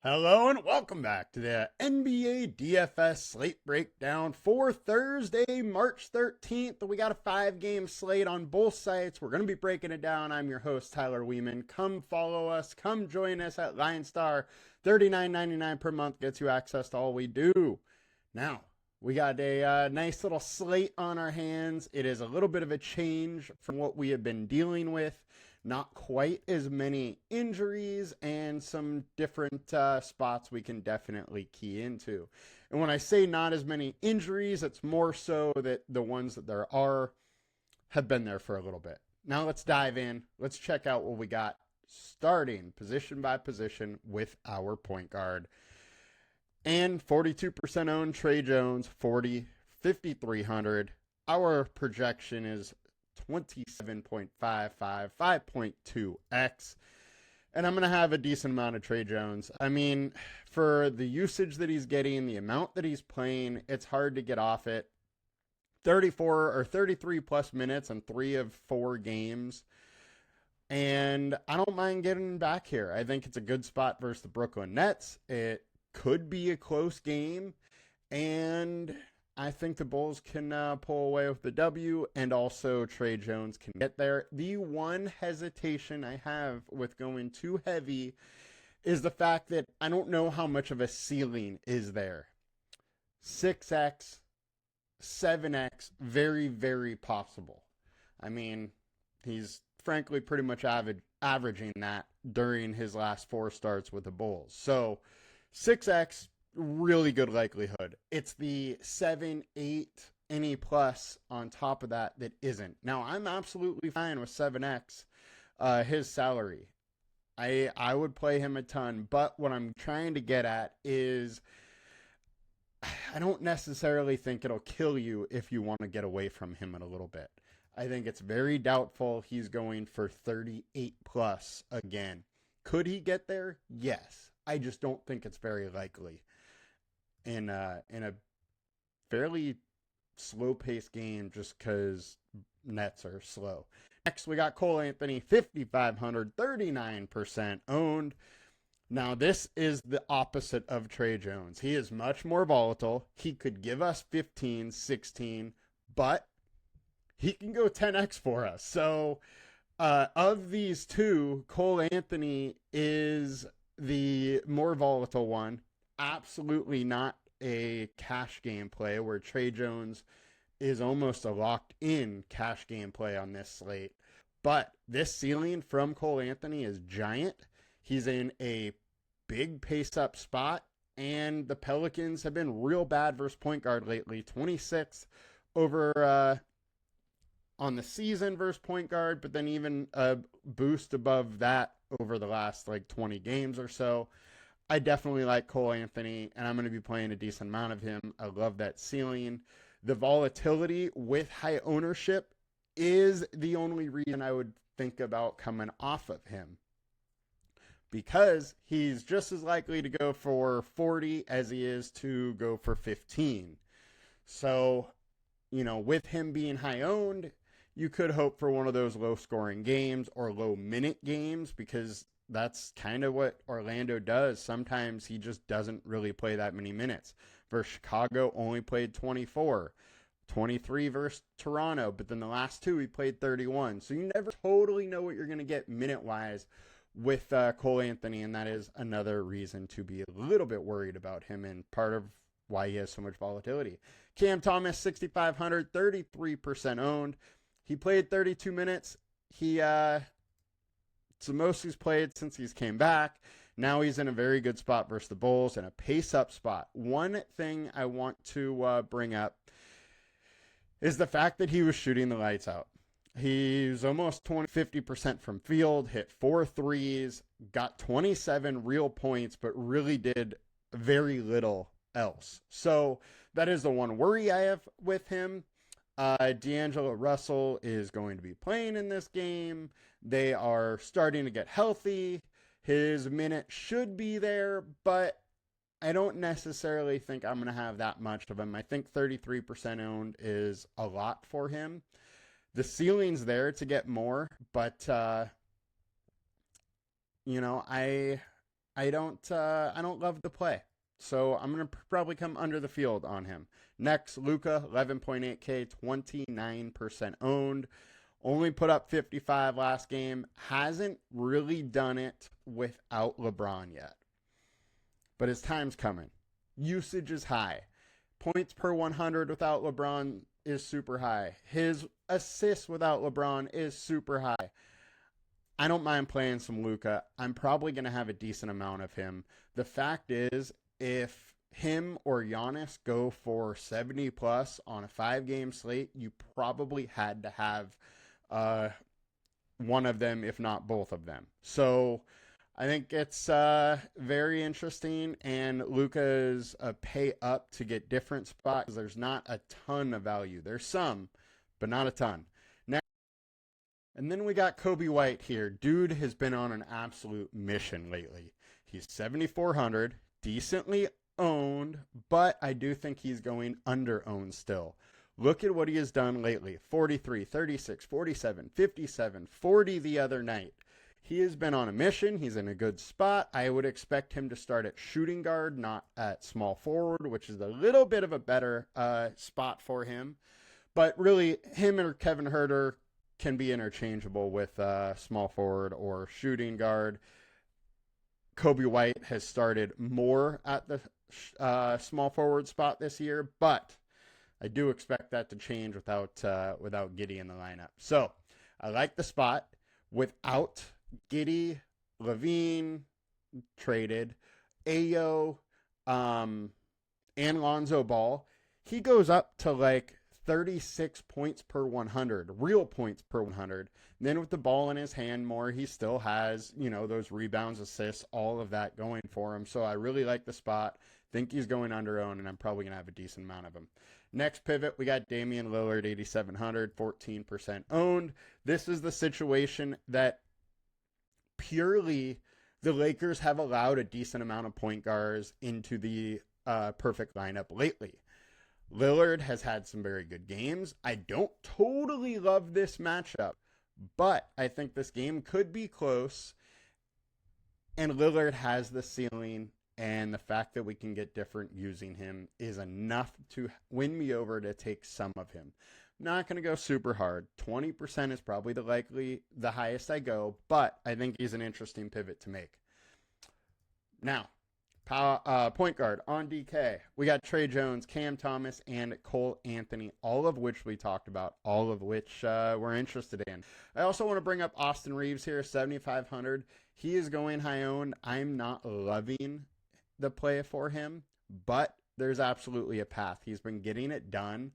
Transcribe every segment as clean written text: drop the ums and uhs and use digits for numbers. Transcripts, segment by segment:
Hello and welcome back to the NBA DFS Slate Breakdown for Thursday, March 13th. We got a 5-game slate on both sites. We're going to be breaking it down. I'm your host, Tyler Wiemann. Come follow us. Come join us at LionStar. $39.99 per month gets you access to all we do. Now, we got a nice little slate on our hands. It is a little bit of a change from what we have been dealing with. Not quite as many injuries and some different spots we can definitely key into. And when I say not as many injuries, it's more so that the ones that there are have been there for a little bit. Now let's dive in. Let's check out what we got starting position by position with our point guard. And 42% owned Trey Jones, 5,300. Our projection is 27.55, 5.2x. And I'm going to have a decent amount of Trey Jones. I mean, for the usage that he's getting, the amount that he's playing, it's hard to get off it. 34 or 33 plus minutes in 3 of 4 games. And I don't mind getting back here. I think it's a good spot versus the Brooklyn Nets. It could be a close game. And I think the Bulls can pull away with the W, and also Trey Jones can get there. The one hesitation I have with going too heavy is the fact that I don't know how much of a ceiling is there. 6x, 7x, very, very possible. I mean, he's frankly pretty much averaging that during his last 4 starts with the Bulls. So 6x, really good likelihood. It's the 7, 8, any plus on top of that that isn't. Now, I'm absolutely fine with 7x, his salary. I would play him a ton, but what I'm trying to get at is I don't necessarily think it'll kill you if you want to get away from him in a little bit. I think it's very doubtful he's going for 38 plus again. Could he get there? Yes. I just don't think it's very likely in a fairly slow-paced game just because Nets are slow. Next, we got Cole Anthony, 5,500, 39% owned. Now, this is the opposite of Trey Jones. He is much more volatile. He could give us 15, 16, but he can go 10x for us. So, of these two, Cole Anthony is the more volatile one. Absolutely not a cash game play where Trey Jones is almost a locked-in cash game play on this slate. But this ceiling from Cole Anthony is giant. He's in a big pace-up spot, and the Pelicans have been real bad versus point guard lately. 26th over on the season versus point guard, but then even a boost above that over the last 20 games or so. I definitely like Cole Anthony, and I'm going to be playing a decent amount of him. I love that ceiling. The volatility with high ownership is the only reason I would think about coming off of him, because he's just as likely to go for 40 as he is to go for 15. So, with him being high owned, you could hope for one of those low scoring games or low minute games, because that's kind of what Orlando does. Sometimes he just doesn't really play that many minutes. Versus Chicago, only played 24. 23 versus Toronto, but then the last 2 he played 31. So you never totally know what you're going to get minute-wise with Cole Anthony, and that is another reason to be a little bit worried about him, and part of why he has so much volatility. Cam Thomas, 6,500, 33% owned. He played 32 minutes. It's the most he's played since he's came back. Now he's in a very good spot versus the Bulls and a pace-up spot. One thing I want to bring up is the fact that he was shooting the lights out. He's almost 50% from field, hit 4 threes, got 27 real points, but really did very little else. So that is the one worry I have with him. D'Angelo Russell is going to be playing in this game. They are starting to get healthy. His minute should be there, but I don't necessarily think I'm going to have that much of him. I think 33% owned is a lot for him. The ceiling's there to get more, but I I don't love the play. So I'm going to probably come under the field on him. Next, Luka, 11.8K, 29% owned. Only put up 55 last game. Hasn't really done it without LeBron yet. But his time's coming. Usage is high. Points per 100 without LeBron is super high. His assists without LeBron is super high. I don't mind playing some Luka. I'm probably going to have a decent amount of him. The fact is, if him or Giannis go for 70 plus on a 5-game slate, you probably had to have one of them, if not both of them. So I think it's very interesting, and Luka is a pay up to get different spots. There's not a ton of value. There's some, but not a ton. Next, and then we got Kobe White here. Dude has been on an absolute mission lately. He's 7,400, decently owned, but I do think he's going under owned still. Look at what he has done lately. 43, 36, 47, 57, 40 the other night. He has been on a mission. He's in a good spot. I would expect him to start at shooting guard, not at small forward, which is a little bit of a better spot for him. But really, him or Kevin Huerter can be interchangeable with small forward or shooting guard. Kobe White has started more at the small forward spot this year, but I do expect that to change without Giddey in the lineup. So I like the spot. Without Giddey, Levine traded, Ayo, and Lonzo Ball, he goes up to like 36 points per 100, real points per 100. And then with the ball in his hand more, he still has, those rebounds, assists, all of that going for him. So I really like the spot. Think he's going under owned, and I'm probably going to have a decent amount of him. Next pivot, we got Damian Lillard, 8,700, 14% owned. This is the situation that purely the Lakers have allowed a decent amount of point guards into the perfect lineup lately. Lillard has had some very good games. I don't totally love this matchup, but I think this game could be close, and Lillard has the ceiling, and the fact that we can get different using him is enough to win me over to take some of him. I'm not going to go super hard. 20% is probably the highest I go, but I think he's an interesting pivot to make. Now, point guard on DK. We got Trey Jones, Cam Thomas, and Cole Anthony, all of which we talked about, all of which we're interested in. I also want to bring up Austin Reeves here, 7,500. He is going high owned. I'm not loving the play for him, but there's absolutely a path. He's been getting it done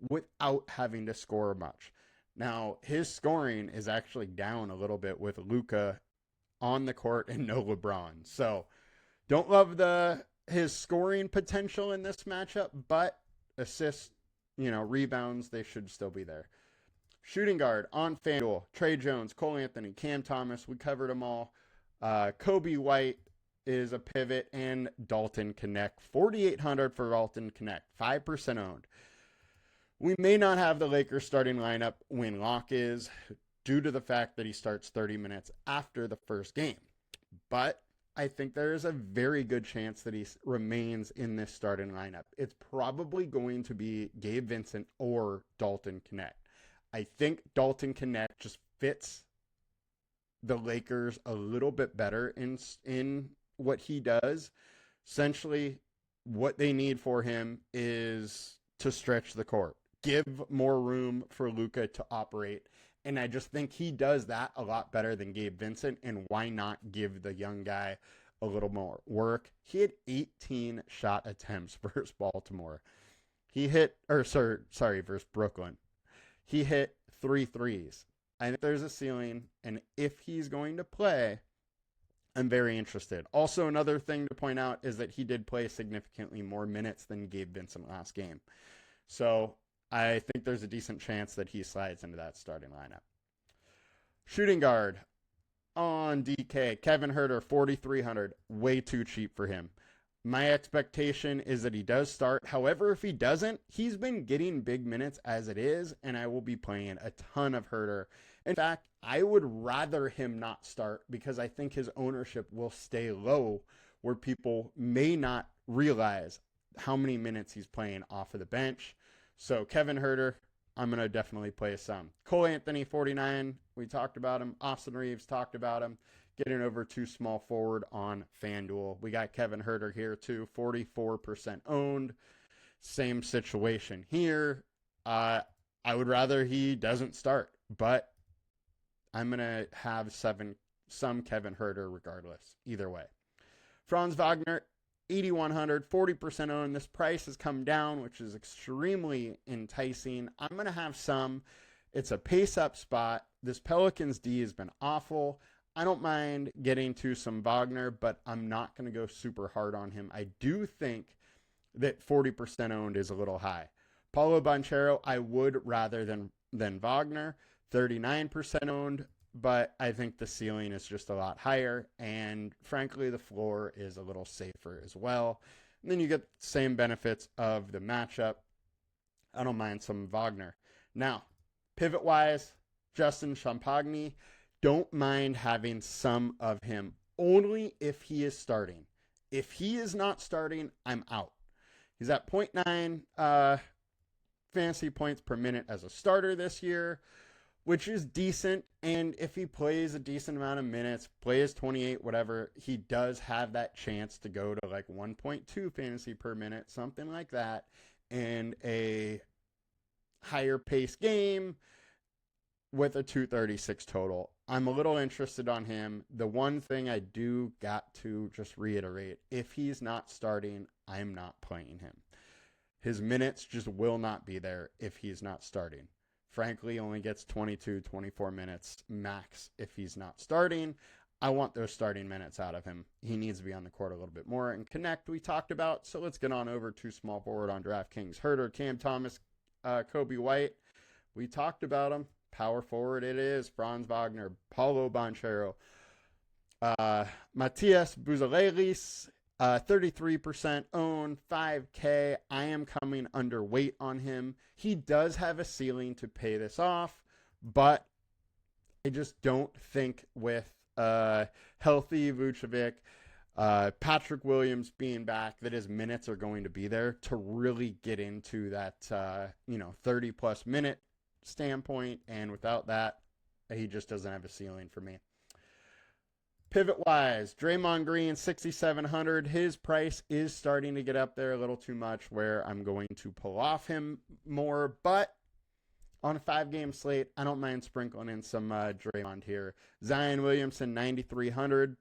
without having to score much. Now, his scoring is actually down a little bit with Luka on the court and no LeBron. So don't love his scoring potential in this matchup, but assists, rebounds, they should still be there. Shooting guard on FanDuel, Trey Jones, Cole Anthony, Cam Thomas, we covered them all. Kobe White is a pivot, and Dalton Connect, 4,800 for Dalton Connect, 5% owned. We may not have the Lakers starting lineup when Locke is, due to the fact that he starts 30 minutes after the first game. But I think there is a very good chance that he remains in this starting lineup. It's probably going to be Gabe Vincent or Dalton Connect. I think Dalton Connect just fits the Lakers a little bit better in what he does. Essentially, what they need for him is to stretch the court, give more room for Luka to operate. And I just think he does that a lot better than Gabe Vincent. And why not give the young guy a little more work? He had 18 shot attempts versus Baltimore. Versus Brooklyn. He hit 3 threes. I think there's a ceiling. And if he's going to play, I'm very interested. Also, another thing to point out is that he did play significantly more minutes than Gabe Vincent last game. So I think there's a decent chance that he slides into that starting lineup. Shooting guard on DK, Kevin Huerter, 4,300. Way too cheap for him. My expectation is that he does start. However, if he doesn't, he's been getting big minutes as it is, and I will be playing a ton of Huerter. In fact, I would rather him not start because I think his ownership will stay low where people may not realize how many minutes he's playing off of the bench. So Kevin Huerter, I'm going to definitely play some. Cole Anthony, 49. We talked about him. Austin Reeves talked about him. Getting over to small forward on FanDuel. We got Kevin Huerter here too, 44% owned. Same situation here. I would rather he doesn't start, but I'm going to have some Kevin Huerter regardless, either way. Franz Wagner, 8,100, 40% owned. This price has come down, which is extremely enticing. I'm going to have some. It's a pace-up spot. This Pelicans D has been awful. I don't mind getting to some Wagner, but I'm not going to go super hard on him. I do think that 40% owned is a little high. Paulo Banchero, I would rather than Wagner, 39% owned, but I think the ceiling is just a lot higher, and frankly, the floor is a little safer as well. And then you get the same benefits of the matchup. I don't mind some Wagner. Now, pivot-wise, Justin Champagny, don't mind having some of him, only if he is starting. If he is not starting, I'm out. He's at 0.9 fantasy points per minute as a starter this year, which is decent. And if he plays a decent amount of minutes, plays 28, whatever, he does have that chance to go to like 1.2 fantasy per minute, something like that, and a higher pace game with a 236 total. I'm a little interested on him. The one thing I do got to just reiterate, if he's not starting, I'm not playing him. His minutes just will not be there if he's not starting. Frankly, only gets 22, 24 minutes max if he's not starting. I want those starting minutes out of him. He needs to be on the court a little bit more. And Connect, we talked about. So let's get on over to small forward on DraftKings. Huerter, Cam Thomas, Kobe White. We talked about him. Power forward it is. Franz Wagner, Paulo Banchero, Matias Buzalelis, 33% owned, 5K. I am coming underweight on him. He does have a ceiling to pay this off, but I just don't think with healthy Vucevic, Patrick Williams being back, that his minutes are going to be there to really get into that 30-plus minute standpoint, and without that, he just doesn't have a ceiling for me. Pivot-wise, Draymond Green, 6,700. His price is starting to get up there a little too much where I'm going to pull off him more, but on a 5-game slate, I don't mind sprinkling in some Draymond here. Zion Williamson, 9,300.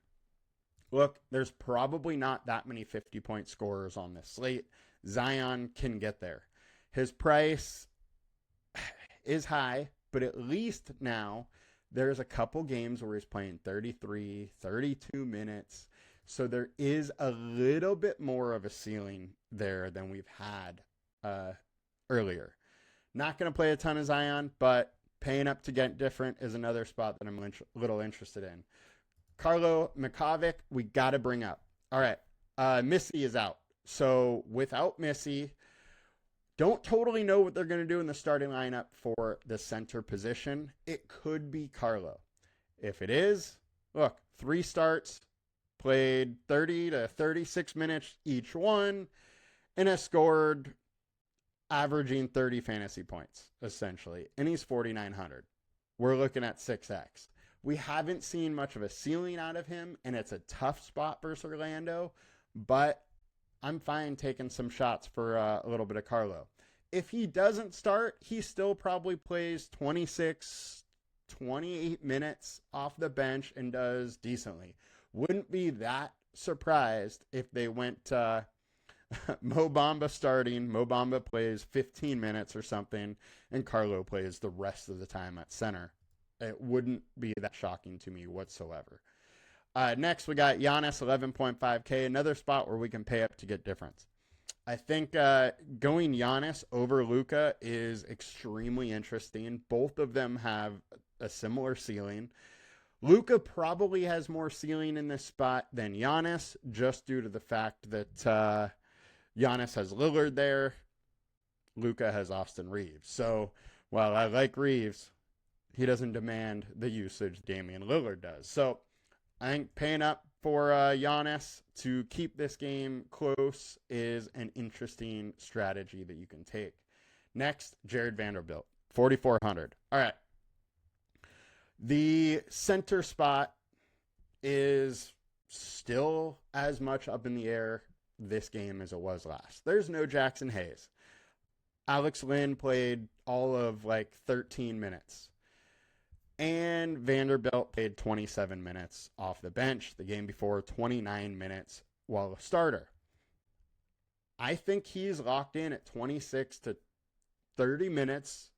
Look, there's probably not that many 50-point scorers on this slate. Zion can get there. His price is high, but at least now there's a couple games where he's playing 33, 32 minutes. So there is a little bit more of a ceiling there than we've had earlier. Not going to play a ton of Zion, but paying up to get different is another spot that I'm a little interested in. Carlo Mikovic, we got to bring up. All right, Missy is out. So without Missy, don't totally know what they're going to do in the starting lineup for the center position. It could be Carlo. If it is, look, 3 starts, played 30 to 36 minutes each one, and has scored averaging 30 fantasy points, essentially. And he's 4,900. We're looking at 6X. We haven't seen much of a ceiling out of him, and it's a tough spot versus Orlando, but I'm fine taking some shots for a little bit of Carlo. If he doesn't start, he still probably plays 26, 28 minutes off the bench and does decently. Wouldn't be that surprised if they went Mo Bamba starting. Mo Bamba plays 15 minutes or something, and Carlo plays the rest of the time at center. It wouldn't be that shocking to me whatsoever. Next, we got Giannis, 11.5K, another spot where we can pay up to get difference. I think going Giannis over Luka is extremely interesting. Both of them have a similar ceiling. Luka probably has more ceiling in this spot than Giannis, just due to the fact that Giannis has Lillard there. Luka has Austin Reeves. So while I like Reeves, He doesn't demand the usage Damian Lillard does. So I think paying up for Giannis to keep this game close is an interesting strategy that you can take. Next, Jared Vanderbilt, 4,400. All right. The center spot is still as much up in the air this game as it was last. There's no Jackson Hayes. Alex Lynn played all of 13 minutes. And Vanderbilt played 27 minutes off the bench. The game before, 29 minutes while a starter. I think he's locked in at 26 to 30 minutes,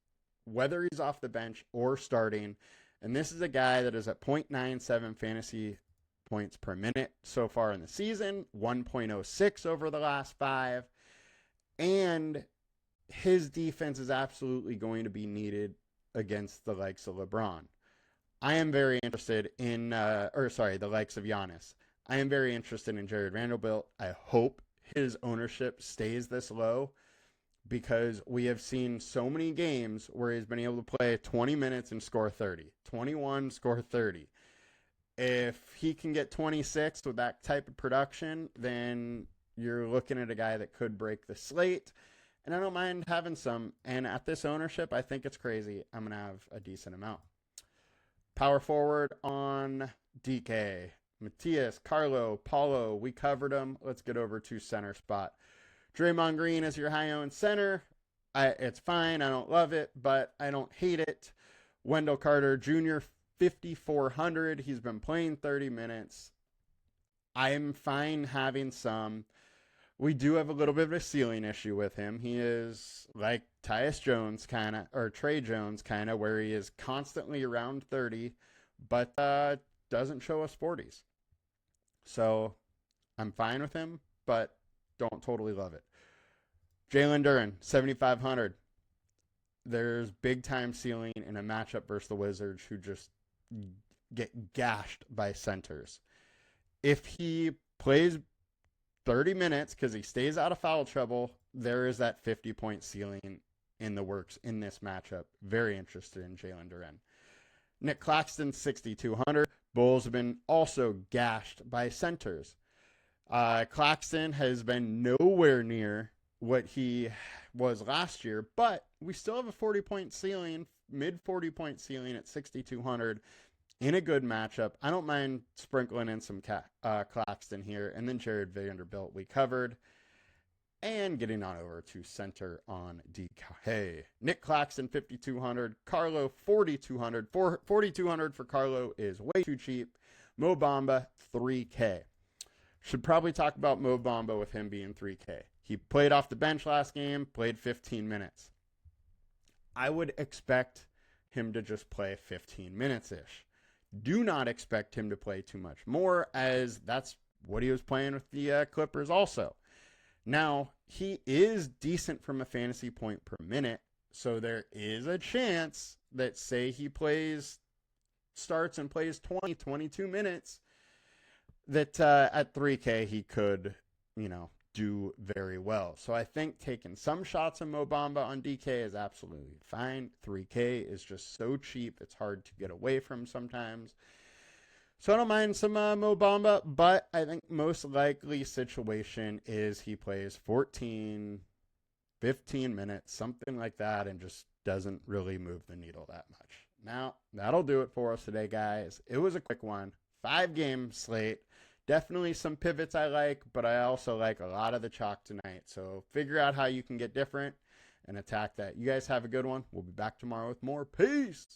whether he's off the bench or starting. And this is a guy that is at 0.97 fantasy points per minute so far in the season, 1.06 over the last 5. And his defense is absolutely going to be needed against the likes of LeBron. I am very interested in, the likes of Giannis. I am very interested in Jared Vanderbilt. I hope his ownership stays this low because we have seen so many games where he's been able to play 20 minutes and score 30, 21, score 30. If he can get 26 with that type of production, then you're looking at a guy that could break the slate. And I don't mind having some. And at this ownership, I think it's crazy. I'm going to have a decent amount. Power forward on DK. Matias, Carlo, Paulo, we covered them. Let's get over to center spot. Draymond Green is your high-owned center. It's fine. I don't love it, but I don't hate it. Wendell Carter Jr., 5,400. He's been playing 30 minutes. I am fine having some. We do have a little bit of a ceiling issue with him. He is like Tyus Jones kind of, or Trey Jones kind of, where he is constantly around 30, but doesn't show us 40s. So I'm fine with him, but don't totally love it. Jalen Duren, 7,500. There's big time ceiling in a matchup versus the Wizards who just get gashed by centers. If he plays 30 minutes because he stays out of foul trouble, there is that 50-point ceiling in the works in this matchup. Very interested in Jalen Duren. Nick Claxton, 6,200. Bulls have been also gashed by centers. Claxton has been nowhere near what he was last year, but we still have a 40-point ceiling, mid 40-point ceiling at 6,200 in a good matchup. I don't mind sprinkling in some Claxton here, and then Jared Vanderbilt we covered. And getting on over to center on DK. Nick Claxton, 5,200. Carlo, 4,200. 4,200 for Carlo is way too cheap. Mo Bamba, 3K. Should probably talk about Mo Bamba with him being 3K. He played off the bench last game, played 15 minutes. I would expect him to just play 15 minutes-ish. Do not expect him to play too much more, as that's what he was playing with the Clippers also. Now, he is decent from a fantasy point per minute, so there is a chance that, say he starts and plays 20, 22 minutes, that at 3K he could, do very well. So I think taking some shots of Mo Bamba on DK is absolutely fine. 3K is just so cheap, it's hard to get away from sometimes. So I don't mind some Mo Bamba, but I think most likely situation is he plays 14, 15 minutes, something like that, and just doesn't really move the needle that much. Now, that'll do it for us today, guys. It was a quick one. 5-game slate. Definitely some pivots I like, but I also like a lot of the chalk tonight. So figure out how you can get different and attack that. You guys have a good one. We'll be back tomorrow with more. Peace!